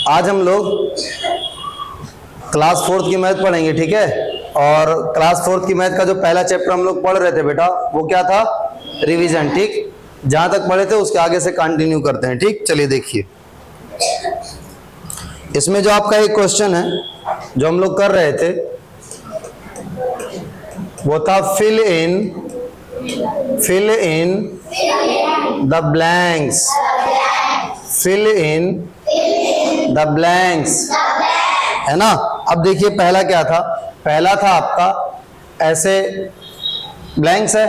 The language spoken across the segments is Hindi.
आज हम लोग क्लास 4th की मैथ पढ़ेंगे, ठीक है। और क्लास 4th की मैथ का जो पहला चैप्टर हम लोग पढ़ रहे थे बेटा, वो क्या था? रिवीजन, ठीक। जहां तक पढ़े थे उसके आगे से कंटिन्यू करते हैं, ठीक। चलिए देखिए, इसमें जो आपका एक क्वेश्चन है जो हम लोग कर रहे थे वो था fill in the blanks, fill in the blanks, है ना। अब देखिए पहला क्या था? पहला था आपका ऐसे ब्लैंक्स है,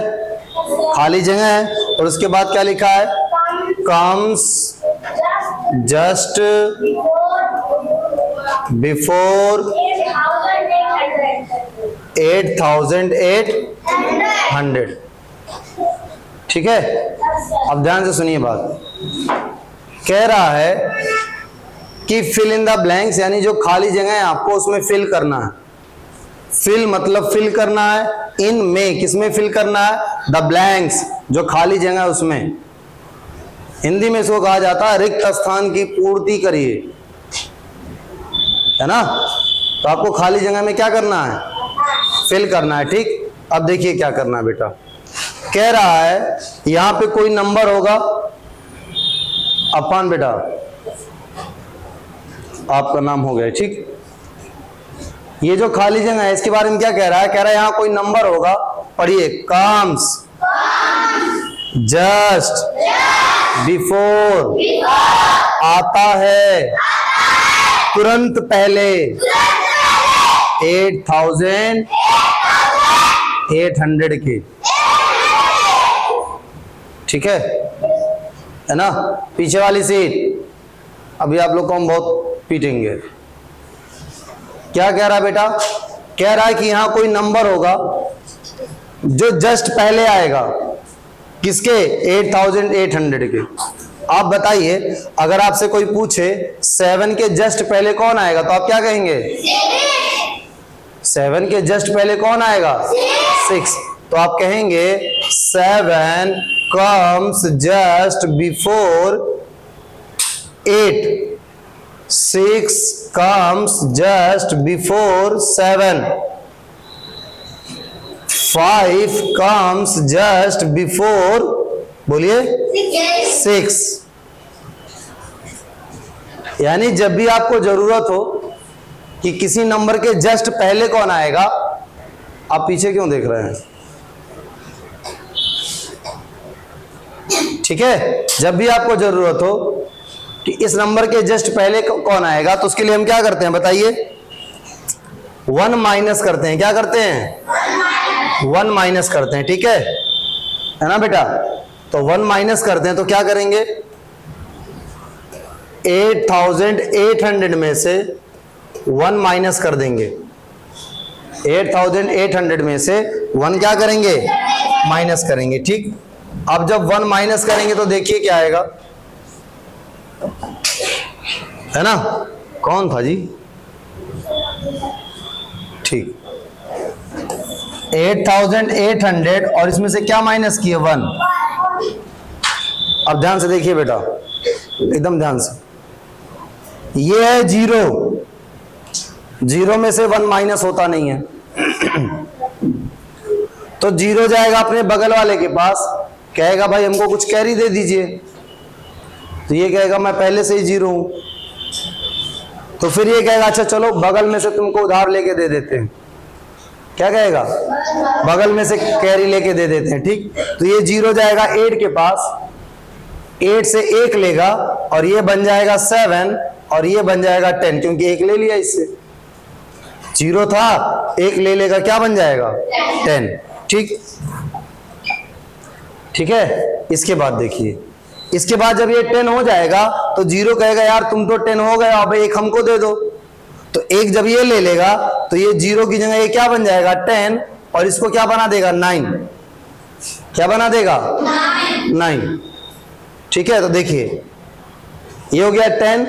खाली जगह है, और उसके बाद क्या लिखा है? कम्स जस्ट बिफोर 8800, ठीक है। अब ध्यान से सुनिए बात। कह रहा है कि फिल इन द ब्लैंक्स, यानी जो खाली जगह है आपको उसमें फिल करना है। फिल मतलब फिल करना है, इन में किसमें फिल करना है? द ब्लैंक्स, जो खाली जगह है उसमें। हिंदी में इसको कहा जाता है रिक्त स्थान की पूर्ति करिए, है ना। तो आपको खाली जगह में क्या करना है? फिल करना है, ठीक। अब देखिए क्या करना है बेटा। कह रहा है यहां पे कोई नंबर होगा, अफान बेटा आपका नाम हो गया, ठीक। ये जो खाली जगह है इसके बारे में क्या कह रहा है? कह रहा है यहां कोई नंबर होगा, पढ़िए, कम्स जस्ट बिफोर, आता है तुरंत पहले 8800 के, ठीक है ना। पीछे वाली सीट अभी आप लोग को हम बहुत पीटेंगे। क्या कह रहा है बेटा? कह रहा है कि यहां कोई नंबर होगा जो जस्ट पहले आएगा, किसके? 8800 के। आप बताइए, अगर आपसे कोई पूछे 7 के जस्ट पहले कौन आएगा, तो आप क्या कहेंगे? 7 के जस्ट पहले कौन आएगा? 6। तो आप कहेंगे 7 comes just before 8, 6 comes just before 7, 5 comes just before, बोलिए, 6। यानी जब भी आपको जरूरत हो कि किसी नंबर के जस्ट पहले कौन आएगा, आप पीछे क्यों देख रहे हैं? ठीक है, जब भी आपको जरूरत हो कि इस नंबर के जस्ट पहले कौन आएगा, तो उसके लिए हम क्या करते हैं बताइए? 1 माइनस करते हैं। क्या करते हैं? 1 माइनस करते हैं, ठीक है ना बेटा। तो 1 माइनस करते हैं तो क्या करेंगे? 8800 में से 1 माइनस कर देंगे। 8800 में से 1 क्या करेंगे? माइनस करेंगे, ठीक। अब जब 1 माइनस करेंगे तो देखिए क्या आएगा, है ना। कौन था जी? ठीक, 8800 और इसमें से क्या माइनस किए? 1। अब ध्यान से देखिए बेटा, एकदम ध्यान से। ये है 0 में से 1 माइनस होता नहीं है तो 0 जाएगा अपने बगल वाले के पास, कहेगा भाई हमको कुछ कैरी दे दीजिए, तो ये कहेगा मैं पहले से ही 0 हूं। तो फिर ये कहेगा अच्छा चलो बगल में से तुमको उधार लेके दे देते हैं। क्या कहेगा? बगल में से कैरी लेके दे देते हैं, ठीक। तो ये 0 जाएगा 8 के पास, 8 से 1 लेगा और ये बन जाएगा 7 और ये बन जाएगा 10, क्योंकि 1 ले लिया इससे। 0 था, 1 ले लेगा, क्या बन जाएगा? 10, ठीक। ठीक है, इसके बाद देखिए, इसके बाद जब ये 10 हो जाएगा तो 0 कहेगा यार तुम तो 10 हो गए, अब 1 हमको दे दो। तो 1 जब ये ले लेगा तो ये 0 की जगह ये क्या बन जाएगा? 10, और इसको क्या बना देगा? 9। क्या बना देगा? 9, ठीक है। तो देखिए ये हो गया 10।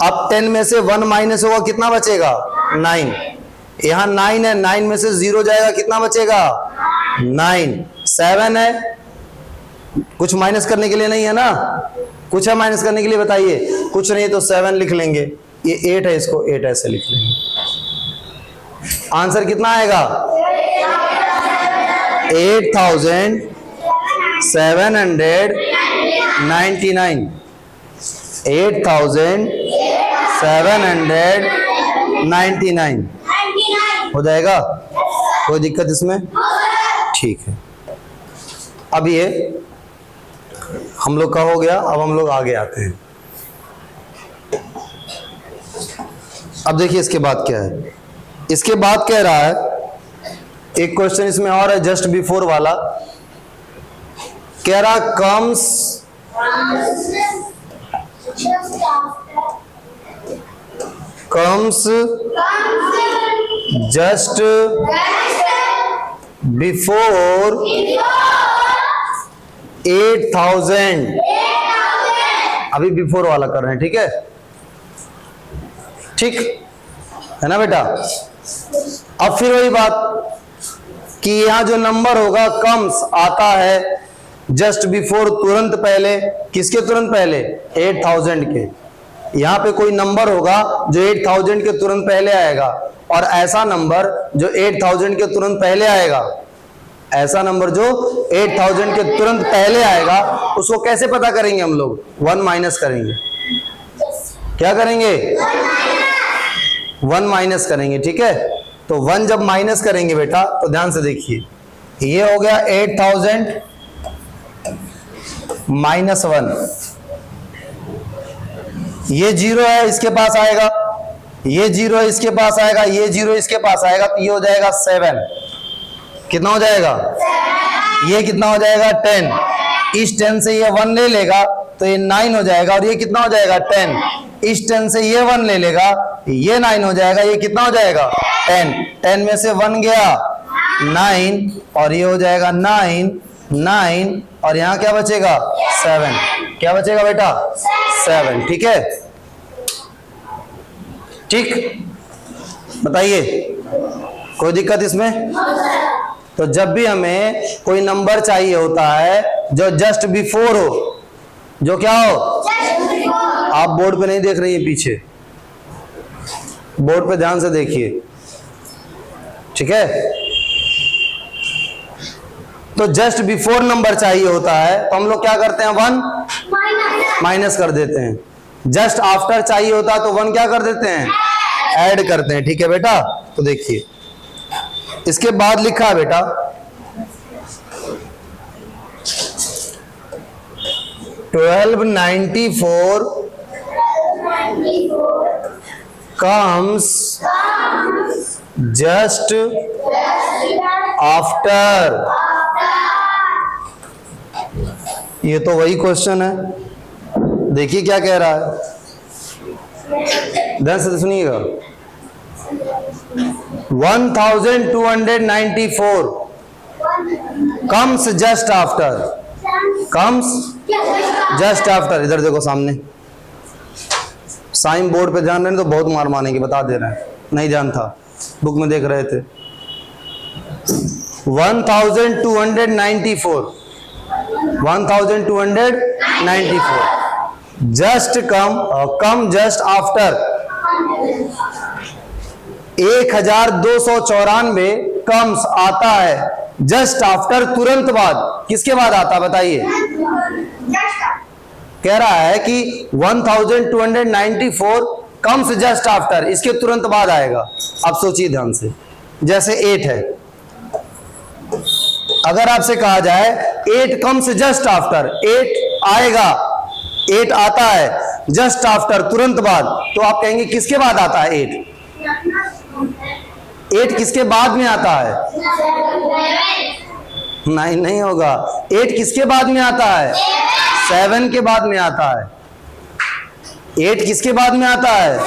अब 10 में से 1 माइनस होगा, कितना बचेगा? 9। यहां 9 है, 9 में से 0 जाएगा, कितना बचेगा? 9। 7 है, कुछ माइनस करने के लिए नहीं है ना, कुछ है माइनस करने के लिए? बताइए। कुछ नहीं तो 7 लिख लेंगे, ये 8 है, इसको 8 ऐसे लिख लेंगे। आंसर कितना आएगा? 8799। 8799 हो जाएगा, कोई दिक्कत इसमें? ठीक है, अब ये हम लोग का हो गया। अब हम लोग आगे आते हैं। अब देखिए इसके बाद क्या है। इसके बाद कह रहा है, एक क्वेश्चन इसमें और है जस्ट बिफोर वाला। कह रहा कम्स जस्ट बिफोर 8000। अभी बिफोर वाला कर रहे हैं, ठीक है? ठीक है ना बेटा? अब फिर वही बात कि यहां जो नंबर होगा कम्स आता है जस्ट बिफोर, तुरंत पहले। किसके तुरंत पहले? 8000 के। यहां पे कोई नंबर होगा जो 8000 के तुरंत पहले आएगा, और ऐसा नंबर जो 8000 के तुरंत पहले आएगा, ऐसा नंबर जो 8000 के तुरंत पहले आएगा, उसको कैसे पता करेंगे हम लोग? 1 माइनस करेंगे। क्या करेंगे? 1 माइनस करेंगे, ठीक है? तो 1 जब माइनस करेंगे बेटा, तो ध्यान से देखिए, ये हो गया 8000 माइनस 1। ये 0 है, इसके पास आएगा। ये 0 है, इसके पास आएगा। ये 0 इसके पास आएगा, तो ये हो जाएगा 7। कितना हो जाएगा? ये कितना हो जाएगा? 10। इस 10 से ये 1 ले लेगा तो ये 9 हो जाएगा, और ये कितना हो जाएगा? 10। इस 10 से ये 1 ले लेगा, ये 9 हो जाएगा। ये कितना हो जाएगा? 10। 10 में से 1 गया 9, और ये हो जाएगा 9, 9, और यहां क्या बचेगा? 7। क्या बचेगा बेटा? 7। ठीक है? ठीक, बताइए कोई दिक्कत इसमें? तो जब भी हमें कोई नंबर चाहिए होता है जो जस्ट बिफोर हो, जो क्या हो? आप बोर्ड पे नहीं देख रही है, पीछे बोर्ड पे ध्यान से देखिए, ठीक है? तो जस्ट बिफोर नंबर चाहिए होता है तो हम लोग क्या करते हैं? 1 माइनस कर देते हैं। जस्ट आफ्टर चाहिए होता है तो 1 क्या कर देते हैं? ऐड करते हैं। ठीक है बेटा? तो देखिए इसके बाद लिखा है बेटा 1294 comes just after। ये तो वही क्वेश्चन है, देखिए क्या कह रहा है, ध्यान से सुनिएगा। 1294 comes just after, comes just after। इधर देखो सामने, साइन बोर्ड पे ध्यान रहे तो बहुत मार मानेंगे, बता दे रहे हैं, नहीं ध्यान था, बुक में देख रहे थे। 1294 just come just after 1294 comes आता है जस्ट आफ्टर, तुरंत बाद। किसके बाद आता है बताइए? कह रहा है कि 1294 कम्स जस्ट आफ्टर, इसके तुरंत बाद आएगा। अब सोचिए ध्यान से, जैसे 8 है, अगर आपसे कहा जाए 8 कम्स जस्ट आफ्टर, 8 आएगा, 8 आता है जस्ट आफ्टर, तुरंत बाद, तो आप कहेंगे किसके बाद आता है 8? 8 किसके बाद में आता है? नहीं होगा। 8 किसके बाद में आता है? 7 के बाद में आता है। 8 किसके बाद में आता है?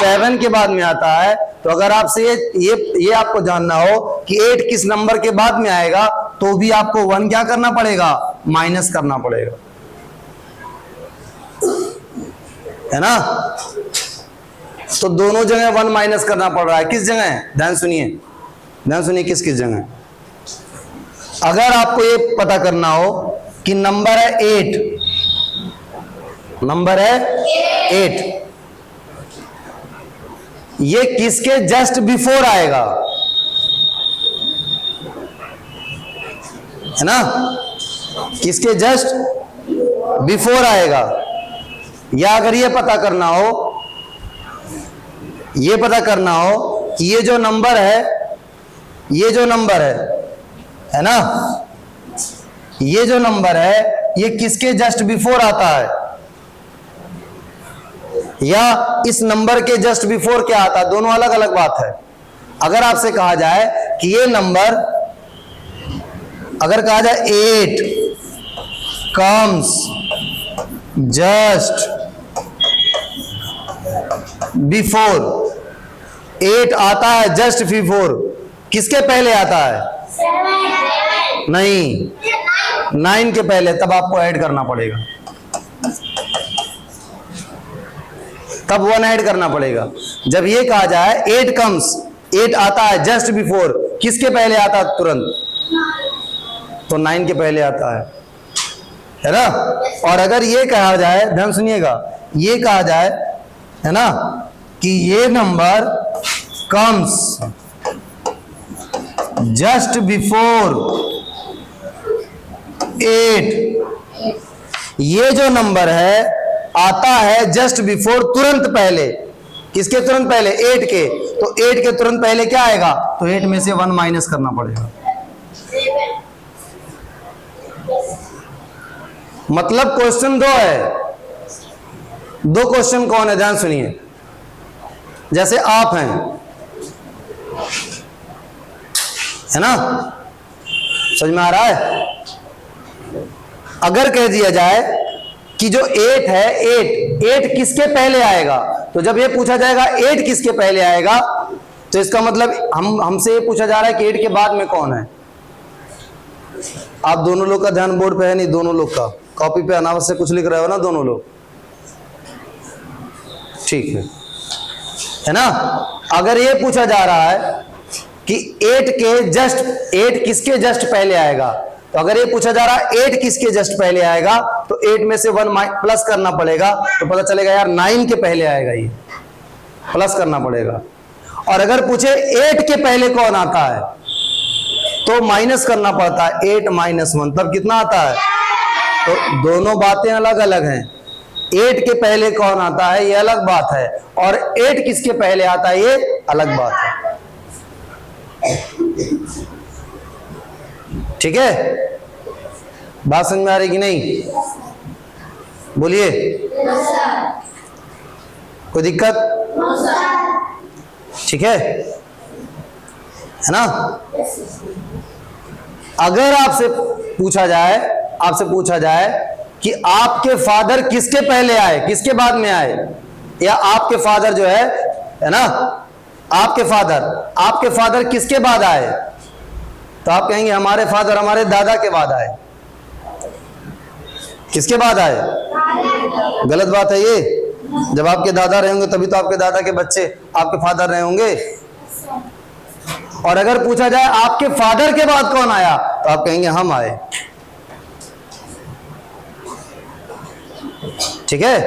7 के बाद में आता है। तो अगर आपसे ये आपको जानना हो कि 8 किस नंबर के बाद में आएगा, तो भी आपको 1 क्या करना पड़ेगा? माइनस करना पड़ेगा, है ना? तो दोनों जगह 1 माइनस करना पड़ रहा है। किस जगह? ध्यान सुनिए, ध्यान सुनिए, किस जगह? अगर आपको ये पता करना हो कि नंबर है 8, नंबर है 8, ये किसके जस्ट बिफोर आएगा, है ना, किसके जस्ट बिफोर आएगा। या अगर ये पता करना हो, ये पता करना हो कि ये जो नंबर है, ये जो नंबर है ना, ये जो नंबर है ये किसके जस्ट बिफोर आता है, या इस नंबर के जस्ट बिफोर क्या आता है, दोनों अलग अलग बात है। अगर आपसे कहा जाए कि ये नंबर, अगर कहा जाए 8 कम्स जस्ट बिफोर, 8 आता है जस्ट बिफोर, किसके पहले आता है, नहीं 9 के पहले, तब आपको ऐड करना पड़ेगा, तब 1 ऐड करना पड़ेगा। जब ये कहा जाए 8 कम्स, 8 आता है जस्ट बिफोर, किसके पहले आता है तुरंत, तो 9 के पहले आता है ना। और अगर ये कहा जाए, ध्यान सुनिएगा, ये कहा जाए है ना कि ये नंबर कम्स जस्ट बिफोर 8, ये जो नंबर है आता है जस्ट बिफोर, तुरंत पहले, किसके तुरंत पहले, 8 के, तो 8 के तुरंत पहले क्या आएगा, तो 8 में से 1 माइनस करना पड़ेगा। मतलब क्वेश्चन 2 है, 2 क्वेश्चन कौन है, ध्यान सुनिए। जैसे आप हैं, है ना, समझ में आ रहा है। अगर कह दिया जाए कि जो 8 है, 8 किसके पहले आएगा, तो जब ये पूछा जाएगा 8 किसके पहले आएगा, तो इसका मतलब हमसे ये पूछा जा रहा है कि 8 के बाद में कौन है। आप दोनों लोग का ध्यान बोर्ड पे है नहीं, दोनों लोग का कॉपी पे अनावश्यक कुछ लिख रहे हो ना दोनों लोग, ठीक है ना। अगर ये पूछा जा रहा है कि 8 के जस्ट, 8 किसके जस्ट पहले आएगा, तो अगर ये पूछा जा रहा है 8 किसके जस्ट पहले आएगा, तो 8 में से 1 प्लस करना पड़ेगा, तो पता चलेगा यार 9 के पहले आएगा, ये प्लस करना पड़ेगा। और अगर पूछे 8 के पहले कौन आता है, तो माइनस करना पड़ता है, 8 माइनस 1, तब कितना आता है। तो दोनों बातें अलग अलग हैं। 8 के पहले कौन आता है ये अलग बात है, और 8 किसके पहले आता है ये अलग बात है। ठीक है, बात समझ में आ रही कि नहीं, बोलिए। कोई दिक्कत, ठीक है ना। अगर आपसे पूछा जाए कि आपके फादर किसके पहले आए, किसके बाद में आए, या आपके फादर जो है ना, आपके फादर किसके बाद आए, तो आप कहेंगे हमारे फादर हमारे दादा के बाद आए। किसके बाद आए, गलत बात है ये। जब आपके दादा रहे होंगे तभी तो आपके दादा के बच्चे आपके फादर रहे होंगे। और अगर पूछा जाए आपके फादर के बाद कौन आया, तो आप कहेंगे हम आए। ठीक है,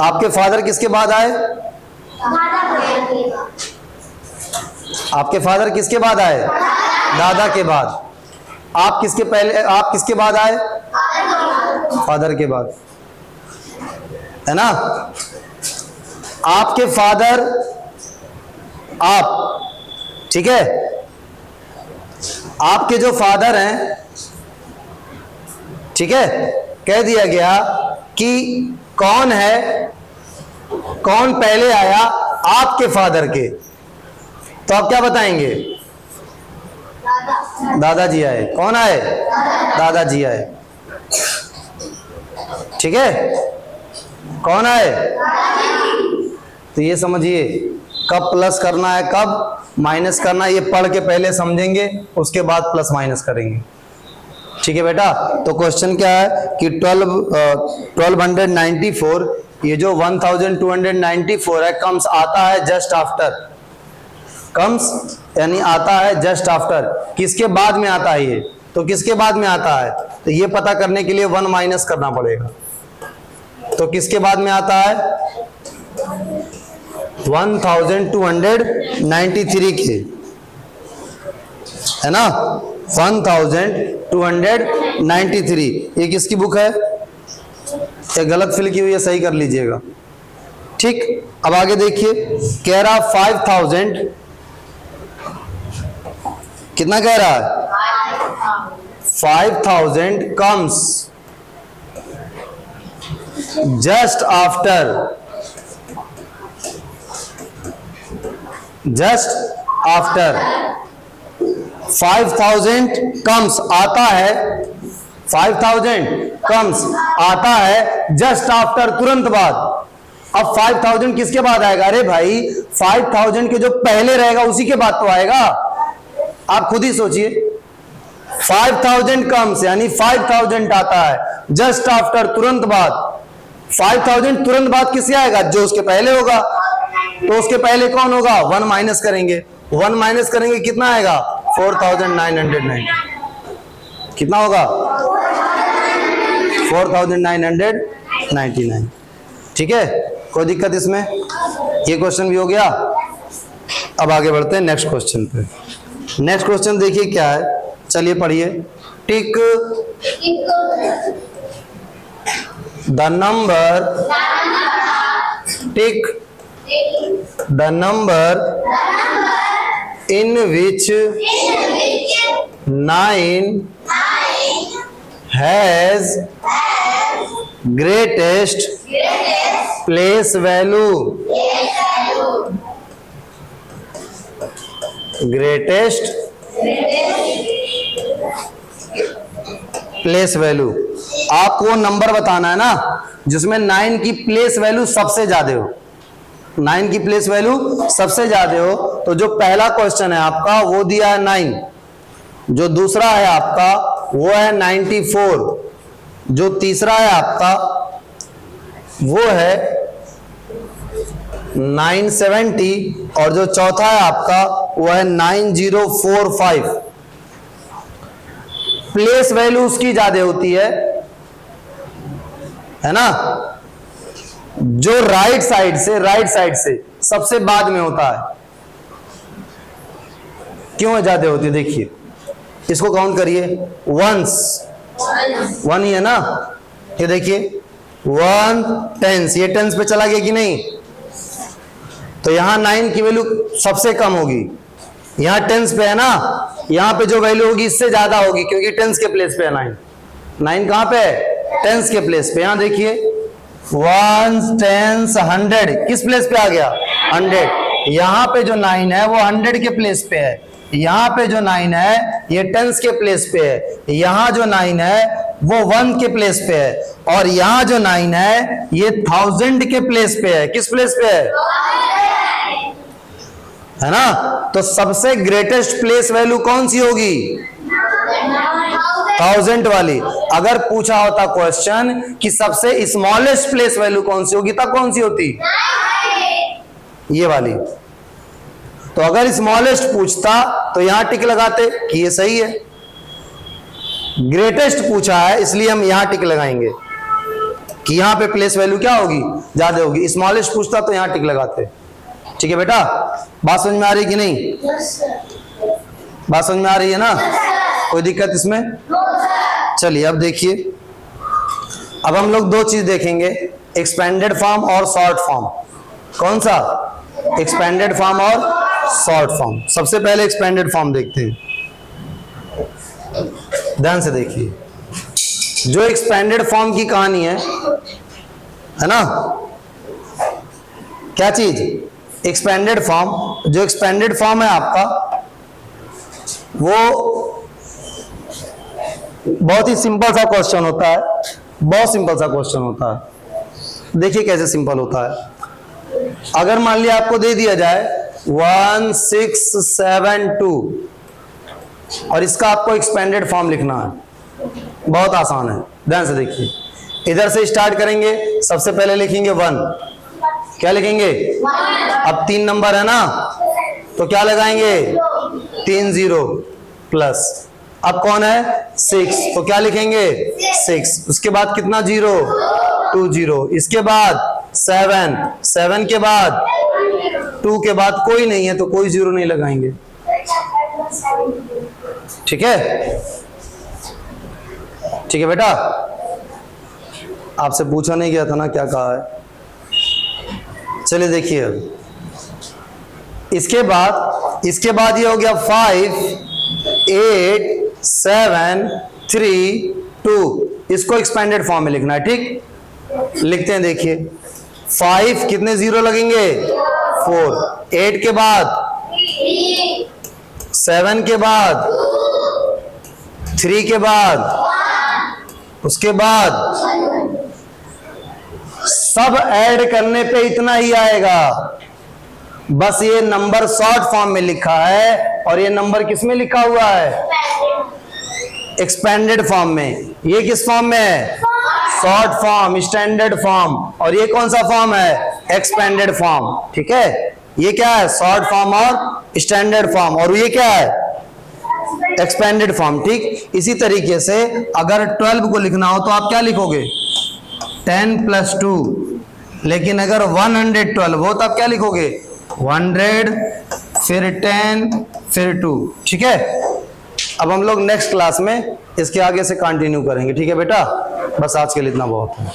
आपके फादर किसके बाद आए, आपके फादर किसके बाद आए, दादा के बाद। आप किसके पहले, आप किसके बाद आए, फादर के बाद, है ना। आपके फादर, आप, ठीक है, आपके जो फादर हैं, ठीक है, कह दिया गया कि कौन है, कौन पहले आया आपके फादर के, तो आप क्या बताएंगे, दादाजी आए। कौन आए, दादाजी आए। ठीक है, कौन आए, तो ये समझिए कब प्लस करना है कब माइनस करना है, ये पढ़ के पहले समझेंगे, उसके बाद प्लस माइनस करेंगे। ठीक है बेटा, तो क्वेश्चन क्या है कि 1294, ये जो 1294 है, कम्स आता है जस्ट आफ्टर, कम्स यानी आता है जस्ट आफ्टर, किसके बाद में आता है ये, तो किसके बाद में आता है, तो ये पता करने के लिए 1 माइनस करना पड़ेगा। तो किसके बाद में आता है, 1293 के, है ना, 1293। ये किसकी बुक है? ये गलत फिल की हुई है, सही कर लीजिएगा। ठीक, अब आगे देखिए, कह रहा 5000, कितना कह रहा है? 5000 comes just after 5000 comes आता है, 5000 comes आता है जस्ट आफ्टर, तुरंत बाद। अब 5000 किसके बाद आएगा? अरे भाई 5000 के जो पहले रहेगा उसी के बाद तो आएगा। आप खुद ही सोचिए, 5000 comes यानी 5000 आता है जस्ट आफ्टर, तुरंत बाद। 5000 तुरंत बाद किससे आएगा? जो उसके पहले होगा। तो उसके पहले कौन होगा? 1 माइनस करेंगे, 1 माइनस करेंगे, कितना आएगा? 4990। कितना होगा? 4999। ठीक है, कोई दिक्कत इसमें? ये क्वेश्चन भी हो गया। अब आगे बढ़ते हैं नेक्स्ट क्वेश्चन पे। नेक्स्ट क्वेश्चन देखिए क्या है, चलिए पढ़िए। Tick the number, tick the number in which 9 has greatest place value, greatest place value. आपको नंबर बताना है ना जिसमें 9 की प्लेस वैल्यू सबसे ज्यादा हो, 9 की प्लेस वैल्यू सबसे ज्यादा हो। तो जो पहला क्वेश्चन है आपका वो दिया है 9, जो दूसरा है आपका वो है 94, जो तीसरा है आपका वो है 970 और जो चौथा है आपका वो है 9045। प्लेस वैल्यू उसकी ज्यादा होती है ना, जो राइट साइड से सबसे बाद में होता है। क्यों ज्यादा होती है? देखिए इसको काउंट करिए, वंस 1 ही है ना, ये देखिए 1 टेंस, ये टेंस पे चला गया कि नहीं? तो यहां 9 की वैल्यू सबसे कम होगी, यहां टेंस पे है ना, यहां पे जो वैल्यू होगी इससे ज्यादा होगी क्योंकि टेंस के प्लेस पे है 9 कहां पे है? टेंस के प्लेस पे। यहां देखिए 1 10 100 किस प्लेस पे आ गया? 100। यहां पे जो 9 है वो 100 के प्लेस पे है, यहां पे जो 9 है ये टेंस के प्लेस पे है, यहां जो 9 है वो 1 के प्लेस पे है, और यहां जो 9 है ये 1000 के प्लेस पे है। किस प्लेस पे है ना? तो सबसे ग्रेटेस्ट प्लेस वैल्यू कौन सी होगी? 1000 वाली। अगर पूछा होता क्वेश्चन कि सबसे स्मॉलेस्ट प्लेस वैल्यू कौन सी होगी, तब कौन सी होती? ये वाली। तो अगर स्मॉलेस्ट पूछता तो यहां टिक लगाते कि ये सही है। ग्रेटेस्ट पूछा है इसलिए हम यहां टिक लगाएंगे कि यहां पे प्लेस वैल्यू क्या होगी? ज्यादा होगी। स्मॉलेस्ट पूछता तो यहां टिक लगाते। ठीक है बेटा, बात समझ में आ रही कि नहीं? बात समझ में आ रही है ना? कोई दिक्कत इसमें? चलिए अब देखिए, अब हम लोग दो चीज देखेंगे, एक्सपेंडेड फॉर्म और शॉर्ट फॉर्म। कौन सा? एक्सपेंडेड फॉर्म और शॉर्ट फॉर्म। सबसे पहले एक्सपेंडेड फॉर्म देखते हैं, ध्यान से देखिए। जो एक्सपेंडेड फॉर्म की कहानी है ना, क्या चीज? Expanded form. जो एक्सपेंडेड फॉर्म है आपका वो बहुत ही सिंपल सा क्वेश्चन होता है, बहुत सिंपल सा क्वेश्चन होता है। देखिए कैसे सिंपल होता है। अगर मान लिया आपको दे दिया जाए 1672 और इसका आपको एक्सपेंडेड फॉर्म लिखना है, बहुत आसान है। ध्यान से देखिए, इधर से स्टार्ट करेंगे। सबसे पहले लिखेंगे 1, क्या लिखेंगे? अब 3 नंबर है ना, तो क्या लगाएंगे? 3 0 प्लस। अब कौन है? 6, तो क्या लिखेंगे? 6। उसके बाद कितना 0? 2 0। इसके बाद 7 के बाद 2 के बाद कोई नहीं है तो कोई जीरो नहीं लगाएंगे। ठीक है, ठीक है बेटा, आपसे पूछा नहीं गया था ना क्या कहा है। चलिए देखिए अब इसके बाद ये हो गया 5 8 7 3 2, इसको एक्सपेंडेड फॉर्म में लिखना है। ठीक, लिखते हैं। देखिए 5 कितने जीरो लगेंगे 4, 8 के बाद 7 के बाद 3 के बाद, उसके बाद सब ऐड करने पे इतना ही आएगा। बस ये नंबर शॉर्ट फॉर्म में लिखा है और ये नंबर किस में लिखा हुआ है, एक्सपेंडेड फॉर्म में। ये किस फॉर्म में है, शॉर्ट फॉर्म, स्टैंडर्ड फॉर्म। और ये कौन सा फॉर्म है, एक्सपेंडेड फॉर्म। ठीक है, ये क्या है, शॉर्ट फॉर्म और स्टैंडर्ड फॉर्म, और ये क्या है, एक्सपेंडेड फॉर्म। ठीक, इसी तरीके से अगर 12 को लिखना हो तो आप क्या लिखोगे, 10 + 2। लेकिन अगर 112 हो तो आप क्या लिखोगे, 100 फिर 10 फिर 2। ठीक है, अब हम लोग नेक्स्ट क्लास में इसके आगे से कंटिन्यू करेंगे। ठीक है बेटा, बस आज के लिए इतना बहुत है।